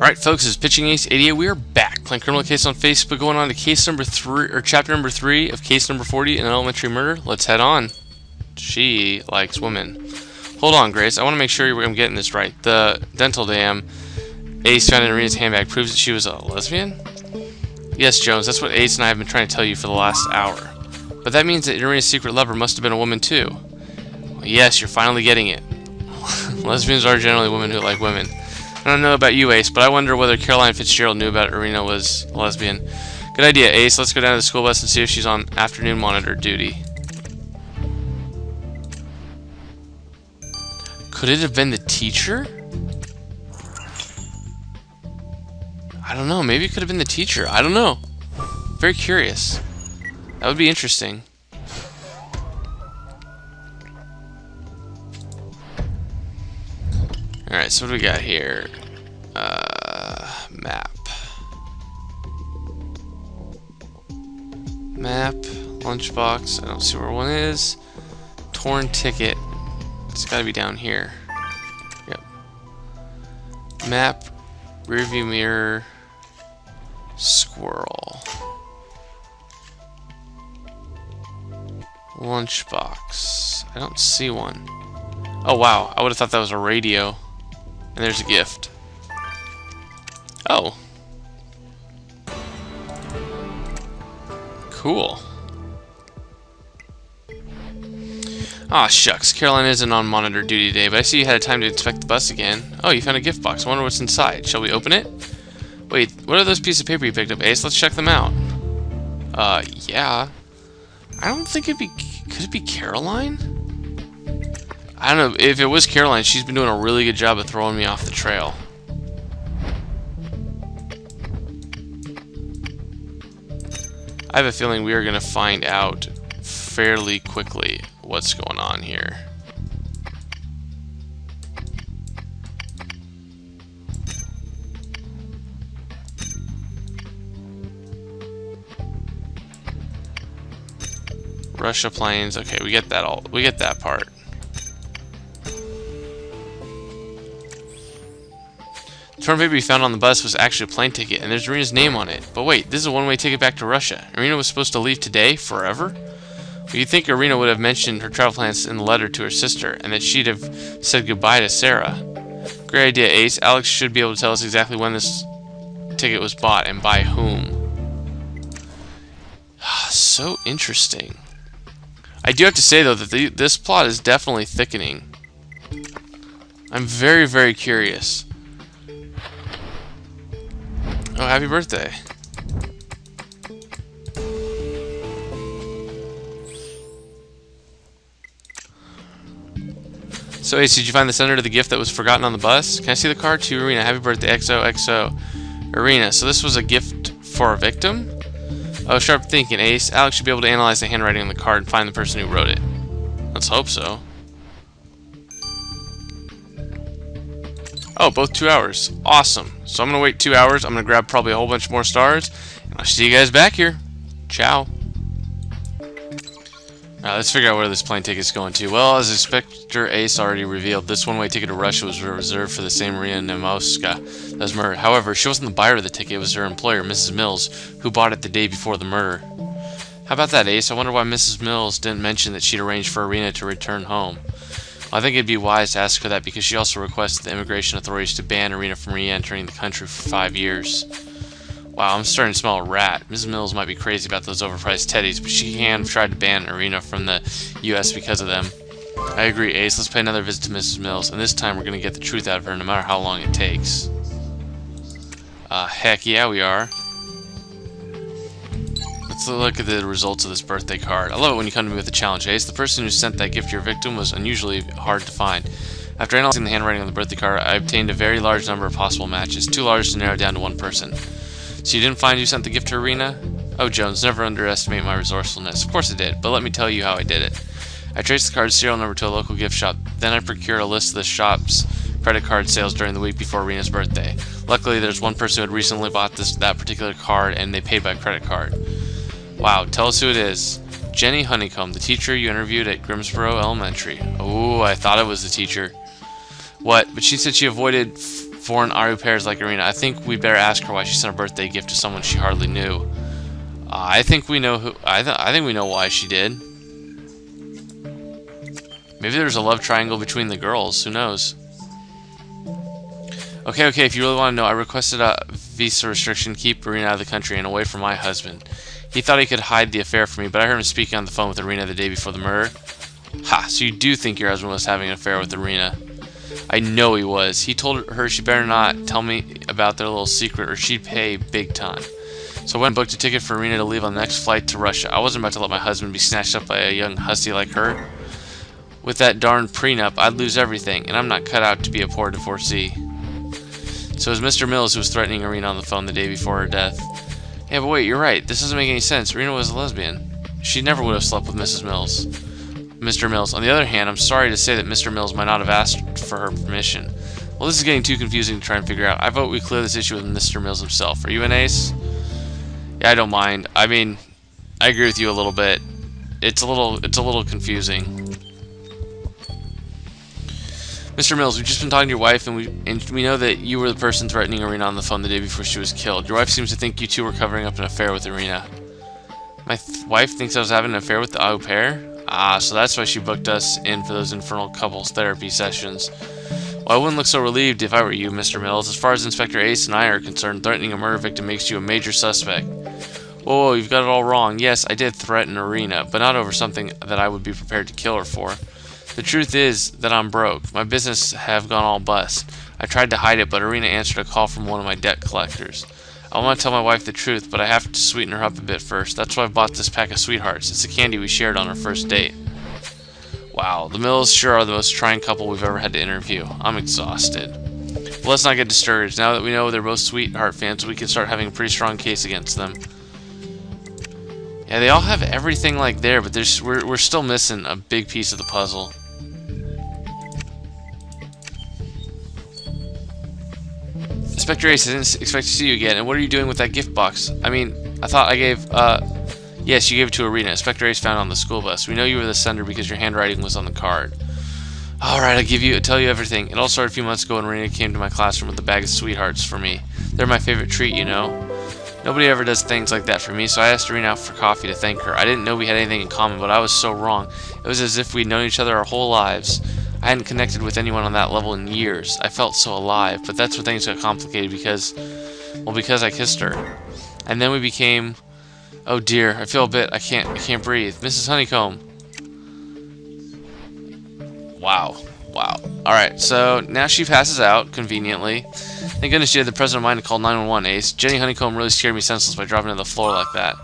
Alright folks, it's Pitching Ace 88. We are back playing Criminal Case on Facebook, going on to case number 3, or chapter number 3 of case number 40, an elementary murder. Let's head on. She likes women. Hold on, Grace. I want to make sure I'm getting this right. The dental dam Ace found in Irina's handbag proves that she was a lesbian? Yes, Jones, that's what Ace and I have been trying to tell you for the last hour. But that means that Irina's secret lover must have been a woman too. Well, yes, you're finally getting it. Lesbians are generally women who like women. I don't know about you, Ace, but I wonder whether Caroline Fitzgerald knew about Irina was a lesbian. Good idea, Ace. Let's go down to the school bus and see if she's on afternoon monitor duty. Could it have been the teacher? I don't know. Maybe it could have been the teacher. I don't know. Very curious. That would be interesting. Alright, so what do we got here? Map. Map. Lunchbox. I don't see where one is. Torn ticket. It's gotta be down here. Yep. Map. Rearview mirror. Squirrel. Lunchbox. I don't see one. Oh wow, I would have thought that was a radio. And there's a gift. Oh. Cool. Ah, shucks. Caroline isn't on monitor duty today, but I see you had time to inspect the bus again. Oh, you found a gift box. I wonder what's inside. Shall we open it? Wait, what are those pieces of paper you picked up, Ace? Let's check them out. Yeah. I don't think it'd be... Could it be Caroline? I don't know. If it was Caroline, she's been doing a really good job of throwing me off the trail. I have a feeling we are going to find out fairly quickly what's going on here. Russia planes. Okay, we get that all. We get that part. The torn paper we found on the bus was actually a plane ticket, and there's Irina's name on it. But wait, this is a one-way ticket back to Russia. Irina was supposed to leave today? Forever? Well, you'd think Irina would have mentioned her travel plans in the letter to her sister, and that she'd have said goodbye to Sarah. Great idea, Ace. Alex should be able to tell us exactly when this ticket was bought, and by whom. So interesting. I do have to say, though, that this plot is definitely thickening. I'm very, very curious. Oh, happy birthday. So, Ace, did you find the sender to the gift that was forgotten on the bus? Can I see the card? To Irina. Happy birthday, XOXO. Irina. So this was a gift for a victim? Oh, sharp thinking, Ace. Alex should be able to analyze the handwriting on the card and find the person who wrote it. Let's hope so. Oh, both 2 hours. Awesome. So I'm going to wait 2 hours. I'm going to grab probably a whole bunch more stars. And I'll see you guys back here. Ciao. Alright, let's figure out where this plane ticket's going to. Well, as Inspector Ace already revealed, this one-way ticket to Russia was reserved for the same Maria Nemoska that was murdered. However, she wasn't the buyer of the ticket. It was her employer, Mrs. Mills, who bought it the day before the murder. How about that, Ace? I wonder why Mrs. Mills didn't mention that she'd arranged for Irina to return home. I think it'd be wise to ask her that because she also requested the immigration authorities to ban Irina from re-entering the country for 5 years. Wow, I'm starting to smell a rat. Mrs. Mills might be crazy about those overpriced teddies, but she can have tried to ban Irina from the U.S. because of them. I agree, Ace. Let's pay another visit to Mrs. Mills, and this time we're going to get the truth out of her no matter how long it takes. Heck yeah, we are. Let's look at the results of this birthday card. I love it when you come to me with a challenge, Ace. The person who sent that gift to your victim was unusually hard to find. After analyzing the handwriting on the birthday card, I obtained a very large number of possible matches, too large to narrow down to one person. So you didn't find who sent the gift to Irina? Oh, Jones, never underestimate my resourcefulness. Of course I did, but let me tell you how I did it. I traced the card's serial number to a local gift shop. Then I procured a list of the shop's credit card sales during the week before Irina's birthday. Luckily, there's one person who had recently bought that particular card, and they paid by credit card. Wow, tell us who it is. Jenny Honeycomb, the teacher you interviewed at Grimsboro Elementary. Oh, I thought it was the teacher. What? But she said she avoided foreign au pairs like Irina. I think we'd better ask her why she sent a birthday gift to someone she hardly knew. I think we know who. I think we know why she did. Maybe there's a love triangle between the girls. Who knows? Okay, if you really want to know, I requested a visa restriction, keep Irina out of the country and away from my husband. He thought he could hide the affair from me, but I heard him speaking on the phone with Irina the day before the murder. Ha, so you do think your husband was having an affair with Irina? I know he was. He told her she better not tell me about their little secret or she'd pay big time. So I went and booked a ticket for Irina to leave on the next flight to Russia. I wasn't about to let my husband be snatched up by a young hussy like her. With that darn prenup, I'd lose everything, and I'm not cut out to be a poor divorcee. So it was Mr. Mills who was threatening Irina on the phone the day before her death. Yeah, but wait, you're right. This doesn't make any sense. Irina was a lesbian. She never would have slept with Mrs. Mills. Mr. Mills. On the other hand, I'm sorry to say that Mr. Mills might not have asked for her permission. Well, this is getting too confusing to try and figure out. I vote we clear this issue with Mr. Mills himself. Are you an ace? Yeah, I don't mind. I mean, I agree with you a little bit. It's a little confusing. Mr. Mills, we've just been talking to your wife, and we know that you were the person threatening Irina on the phone the day before she was killed. Your wife seems to think you two were covering up an affair with Irina. My wife thinks I was having an affair with the au pair? Ah, so that's why she booked us in for those infernal couples therapy sessions. Well, I wouldn't look so relieved if I were you, Mr. Mills. As far as Inspector Ace and I are concerned, threatening a murder victim makes you a major suspect. Whoa, you've got it all wrong. Yes, I did threaten Irina, but not over something that I would be prepared to kill her for. The truth is that I'm broke. My business have gone all bust. I tried to hide it, but Irina answered a call from one of my debt collectors. I want to tell my wife the truth, but I have to sweeten her up a bit first. That's why I bought this pack of sweethearts. It's the candy we shared on our first date. Wow, the Mills sure are the most trying couple we've ever had to interview. I'm exhausted. But let's not get discouraged. Now that we know they're both sweetheart fans, we can start having a pretty strong case against them. Yeah, they all have everything like there, but we're still missing a big piece of the puzzle. Inspector Ace, I didn't expect to see you again. And what are you doing with that gift box? I mean, I thought I gave, yes, you gave it to Irina. Inspector Ace found it on the school bus. We know you were the sender because your handwriting was on the card. Alright, I'll tell you everything. It all started a few months ago when Irina came to my classroom with a bag of sweethearts for me. They're my favorite treat, you know. Nobody ever does things like that for me, so I asked Irina out for coffee to thank her. I didn't know we had anything in common, but I was so wrong. It was as if we'd known each other our whole lives. I hadn't connected with anyone on that level in years. I felt so alive, but that's where things got complicated because I kissed her. And then we became... Oh dear, I feel a bit... I can't breathe. Mrs. Honeycomb. Wow. Alright, so now she passes out, conveniently. Thank goodness you had the presence of mind to call 911, Ace. Jenny Honeycomb really scared me senseless by dropping to the floor like that.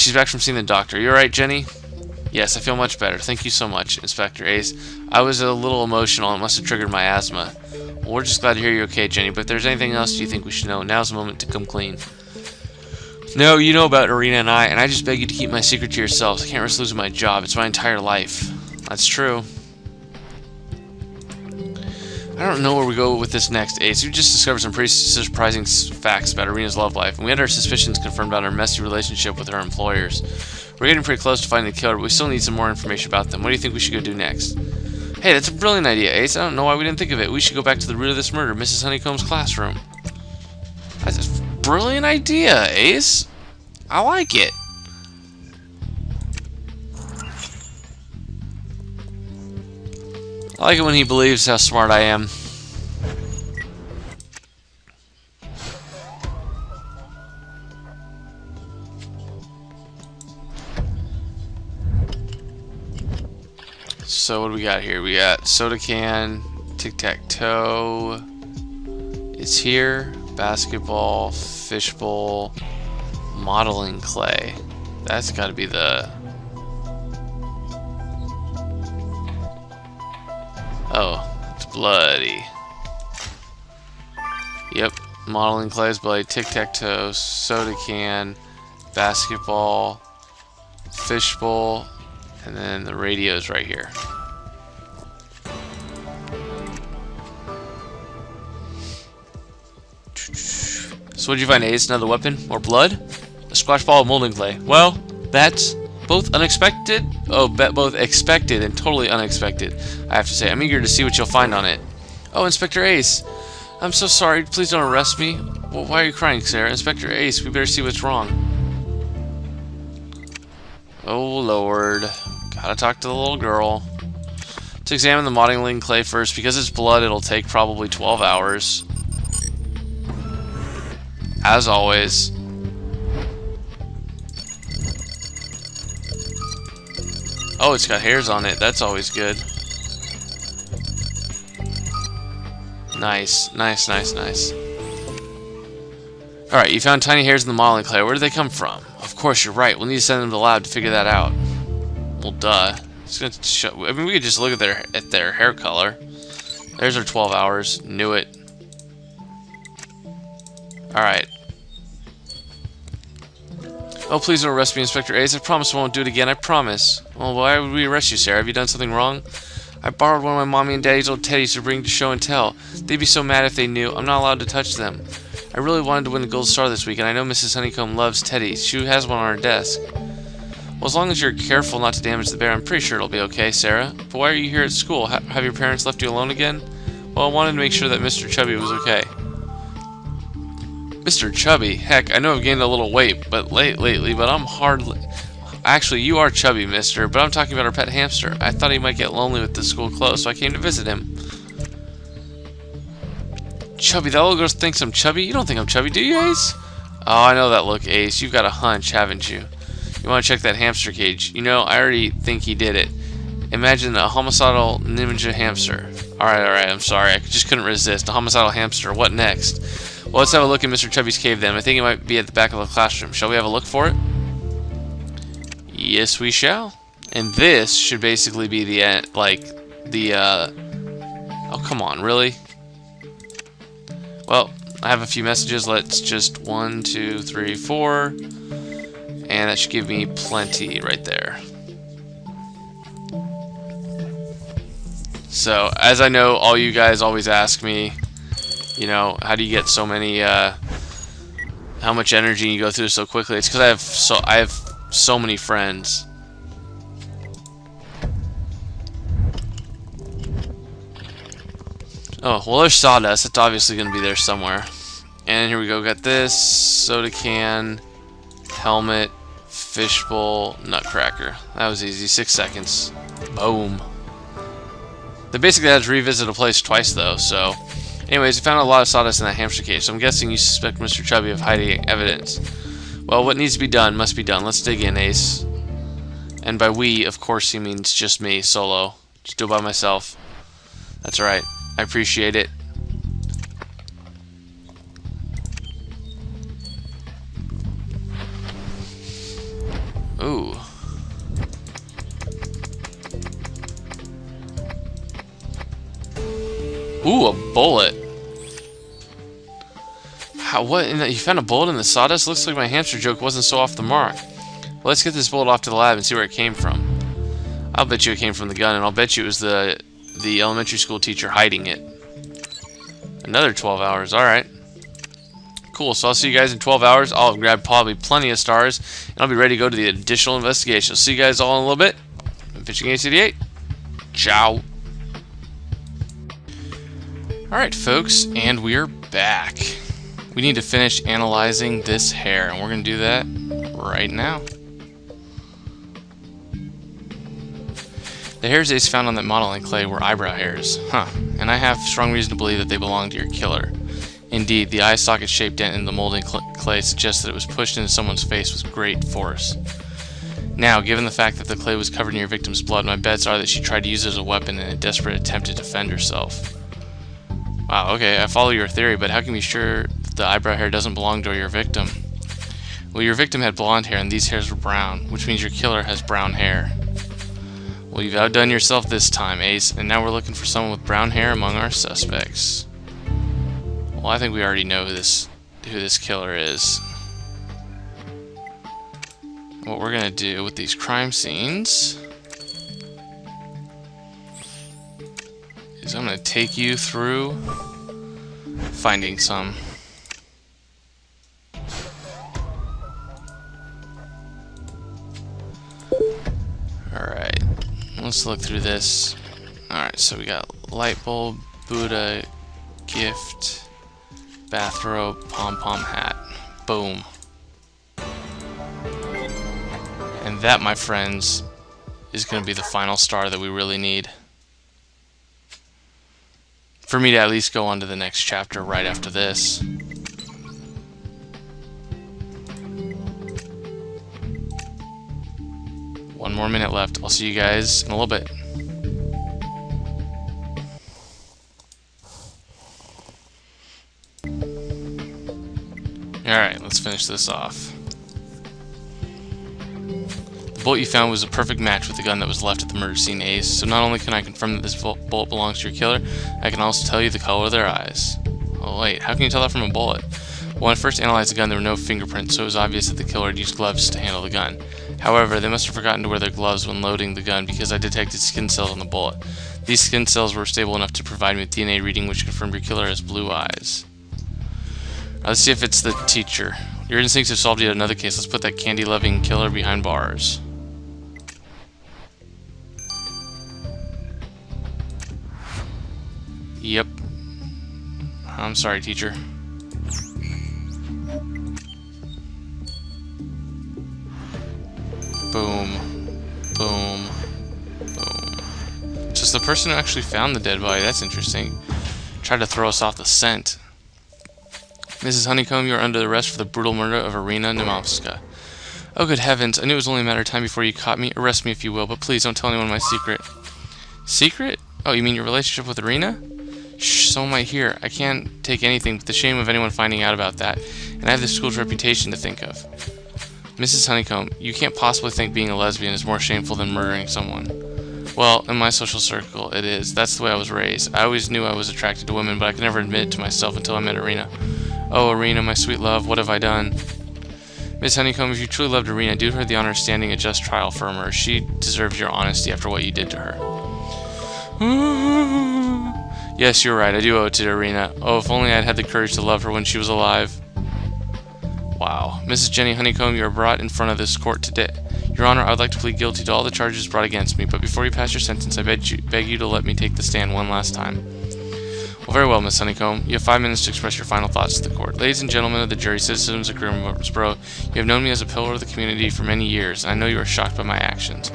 She's back from seeing the doctor. You alright, Jenny? Yes, I feel much better. Thank you so much, Inspector Ace. I was a little emotional. It must have triggered my asthma. Well, we're just glad to hear you're okay, Jenny, but if there's anything else you think we should know, now's the moment to come clean. No, you know about Irina and I just beg you to keep my secret to yourselves. I can't risk losing my job. It's my entire life. That's true. I don't know where we go with this next, Ace. We just discovered some pretty surprising facts about Irina's love life, and we had our suspicions confirmed about her messy relationship with her employers. We're getting pretty close to finding the killer, but we still need some more information about them. What do you think we should go do next? Hey, that's a brilliant idea, Ace. I don't know why we didn't think of it. We should go back to the root of this murder, Mrs. Honeycomb's classroom. That's a brilliant idea, Ace. I like it. I like it when he believes how smart I am. So what do we got here? We got soda can, tic-tac-toe. It's here. Basketball, fishbowl, modeling clay. That's got to be the... Oh, it's bloody. Yep, modeling clay is bloody. Tic-tac-toe, soda can, basketball, fishbowl, and then the radio's right here. So what did you find, Ace? Another weapon? More blood? A squash ball of molding clay. Well, that's both unexpected. Oh, both expected and totally unexpected, I have to say. I'm eager to see what you'll find on it. Oh, Inspector Ace. I'm so sorry. Please don't arrest me. Well, why are you crying, Sarah? Inspector Ace, we better see what's wrong. Oh, Lord. Gotta talk to the little girl. To examine the modeling clay first. Because it's blood, it'll take probably 12 hours. As always. Oh, it's got hairs on it. That's always good. Nice. Nice, nice, nice. Alright, you found tiny hairs in the modeling clay. Where did they come from? Of course, you're right. We'll need to send them to the lab to figure that out. Well, duh. It's gonna show, I mean, we could just look at their hair color. There's our 12 hours. Knew it. Alright. Oh, please don't arrest me, Inspector Ace. I promise I won't do it again. I promise. Well, why would we arrest you, Sarah? Have you done something wrong? I borrowed one of my mommy and daddy's old teddies to bring to show and tell. They'd be so mad if they knew. I'm not allowed to touch them. I really wanted to win the gold star this week, and I know Mrs. Honeycomb loves teddies. She has one on her desk. Well, as long as you're careful not to damage the bear, I'm pretty sure it'll be okay, Sarah. But why are you here at school? Have your parents left you alone again? Well, I wanted to make sure that Mr. Chubby was okay. Mr. Chubby? Heck, I know I've gained a little weight, but lately, but I'm hardly... Actually, you are chubby, mister, but I'm talking about our pet hamster. I thought he might get lonely with the school closed, so I came to visit him. Chubby? That little girl thinks I'm chubby? You don't think I'm chubby, do you, Ace? Oh, I know that look, Ace. You've got a hunch, haven't you? You want to check that hamster cage? You know, I already think he did it. Imagine a homicidal ninja hamster. Alright, I'm sorry. I just couldn't resist. A homicidal hamster. What next? Well, let's have a look in Mr. Chubby's cave then. I think it might be at the back of the classroom. Shall we have a look for it? Yes, we shall. And this should basically be the end, like, the, oh, come on, really? Well, I have a few messages. Let's just 1, 2, 3, 4. And that should give me plenty right there. So, as I know, all you guys always ask me, you know, how do you get so many, how much energy you go through so quickly? It's because I have so many friends. Oh, well, there's sawdust. It's obviously going to be there somewhere. And here we go. Got this soda can, helmet, fishbowl, nutcracker. That was easy. 6 seconds. Boom. They basically had to revisit a place twice, though, so... Anyways, we found a lot of sawdust in that hamster cage, so I'm guessing you suspect Mr. Chubby of hiding evidence. Well, what needs to be done must be done. Let's dig in, Ace. And by we, of course, he means just me, solo. Just do it by myself. That's right. I appreciate it. Ooh. Ooh, a bullet. How, what? You found a bullet in the sawdust? Looks like my hamster joke wasn't so off the mark. Well, let's get this bullet off to the lab and see where it came from. I'll bet you it came from the gun, and I'll bet you it was the elementary school teacher hiding it. Another 12 hours, alright. Cool, so I'll see you guys in 12 hours. I'll grab probably plenty of stars, and I'll be ready to go to the additional investigation. I'll see you guys all in a little bit. I'm Fishing Game 88. Ciao. Alright, folks, and we're back. We need to finish analyzing this hair, and we're going to do that right now. The hairs Ace found on that modeling clay were eyebrow hairs. Huh. And I have strong reason to believe that they belong to your killer. Indeed, the eye socket-shaped dent in the molding clay suggests that it was pushed into someone's face with great force. Now, given the fact that the clay was covered in your victim's blood, my bets are that she tried to use it as a weapon in a desperate attempt to defend herself. Wow, okay, I follow your theory, but how can we be sure that the eyebrow hair doesn't belong to your victim? Well, your victim had blonde hair and these hairs were brown, which means your killer has brown hair. Well, you've outdone yourself this time, Ace, and now we're looking for someone with brown hair among our suspects. Well, I think we already know who this killer is. What we're gonna do with these crime scenes is I'm gonna take you through finding some. Alright, let's look through this. Alright, so we got light bulb, Buddha, gift, Bathrobe, pom-pom hat. Boom. And that, my friends, is going to be the final star that we really need. For me to at least go on to the next chapter right after this. One more minute left. I'll see you guys in a little bit. Alright, let's finish this off. The bullet you found was a perfect match with the gun that was left at the murder scene, Ace, so not only can I confirm that this bullet belongs to your killer, I can also tell you the color of their eyes. Oh wait, how can you tell that from a bullet? Well, when I first analyzed the gun, there were no fingerprints, so it was obvious that the killer had used gloves to handle the gun. However, they must have forgotten to wear their gloves when loading the gun because I detected skin cells on the bullet. These skin cells were stable enough to provide me with DNA reading which confirmed your killer has blue eyes. Let's see if it's the teacher. Your instincts have solved yet another case. Let's put that candy-loving killer behind bars. Yep. I'm sorry, teacher. Boom. Boom. Boom. Just the person who actually found the dead body. That's interesting. Tried to throw us off the scent. Mrs. Honeycomb, you are under arrest for the brutal murder of Irina Nemovska. Oh, good heavens. I knew it was only a matter of time before you caught me. Arrest me if you will, but please don't tell anyone my secret. Secret? Oh, you mean your relationship with Irina? Shh, so am I here. I can't take anything but the shame of anyone finding out about that, and I have the school's reputation to think of. Mrs. Honeycomb, you can't possibly think being a lesbian is more shameful than murdering someone. Well, in my social circle, it is. That's the way I was raised. I always knew I was attracted to women, but I could never admit it to myself until I met Irina. Oh, Irina, my sweet love, what have I done? Miss Honeycomb, if you truly loved Irina, do her the honor of standing a just trial for her. She deserves your honesty after what you did to her. Yes, you're right, I do owe it to Irina. Oh, if only I'd had the courage to love her when she was alive. Wow. Mrs. Jenny Honeycomb, you are brought in front of this court today. Your Honor, I would like to plead guilty to all the charges brought against me, but before you pass your sentence, I beg you to let me take the stand one last time. Well, very well, Miss Honeycomb. You have 5 minutes to express your final thoughts to the court. Ladies and gentlemen of the jury, citizens of Grimsboro, you have known me as a pillar of the community for many years, and I know you are shocked by my actions.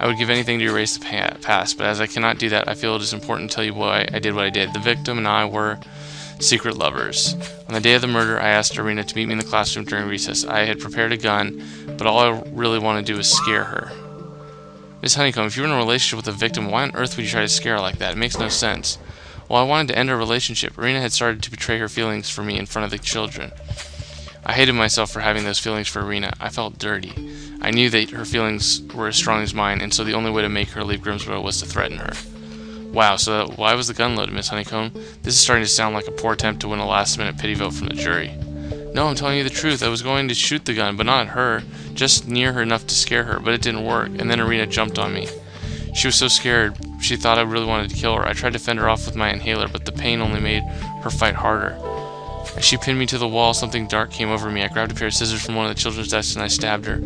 I would give anything to erase the past, but as I cannot do that, I feel it is important to tell you why I did what I did. The victim and I were secret lovers. On the day of the murder, I asked Irina to meet me in the classroom during recess. I had prepared a gun, but all I really wanted to do was scare her. Miss Honeycomb, if you were in a relationship with a victim, why on earth would you try to scare her like that? It makes no sense. Well, I wanted to end our relationship. Irina had started to betray her feelings for me in front of the children. I hated myself for having those feelings for Irina. I felt dirty. I knew that her feelings were as strong as mine, and so the only way to make her leave Grimsboro was to threaten her. Wow, so why was the gun loaded, Miss Honeycomb? This is starting to sound like a poor attempt to win a last-minute pity vote from the jury. No, I'm telling you the truth. I was going to shoot the gun, but not at her. Just near her enough to scare her, but it didn't work, and then Irina jumped on me. She was so scared, she thought I really wanted to kill her. I tried to fend her off with my inhaler, but the pain only made her fight harder. As she pinned me to the wall, something dark came over me. I grabbed a pair of scissors from one of the children's desks and I stabbed her.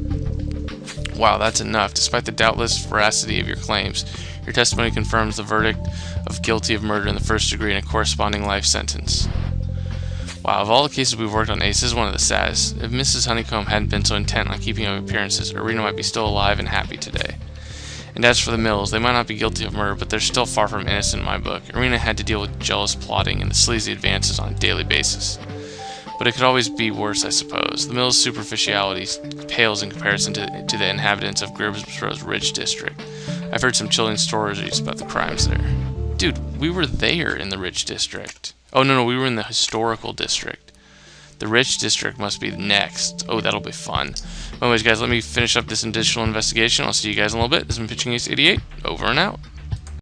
Wow, that's enough. Despite the doubtless veracity of your claims, your testimony confirms the verdict of guilty of murder in the first degree and a corresponding life sentence. Wow, of all the cases we've worked on, Ace, this is one of the saddest. If Mrs. Honeycomb hadn't been so intent on keeping up appearances, Irina might be still alive and happy today. And as for the Mills, they might not be guilty of murder, but they're still far from innocent in my book. Irina had to deal with jealous plotting and the sleazy advances on a daily basis. But it could always be worse, I suppose. The Mills' superficiality pales in comparison to the inhabitants of Grimsboro's rich district. I've heard some chilling stories about the crimes there. Dude, we were there in the rich district. Oh, no, we were in the historical district. The rich district must be next. Oh, that'll be fun. Anyways, guys, let me finish up this additional investigation. I'll see you guys in a little bit. This has been Pitching Ace 88. Over and out.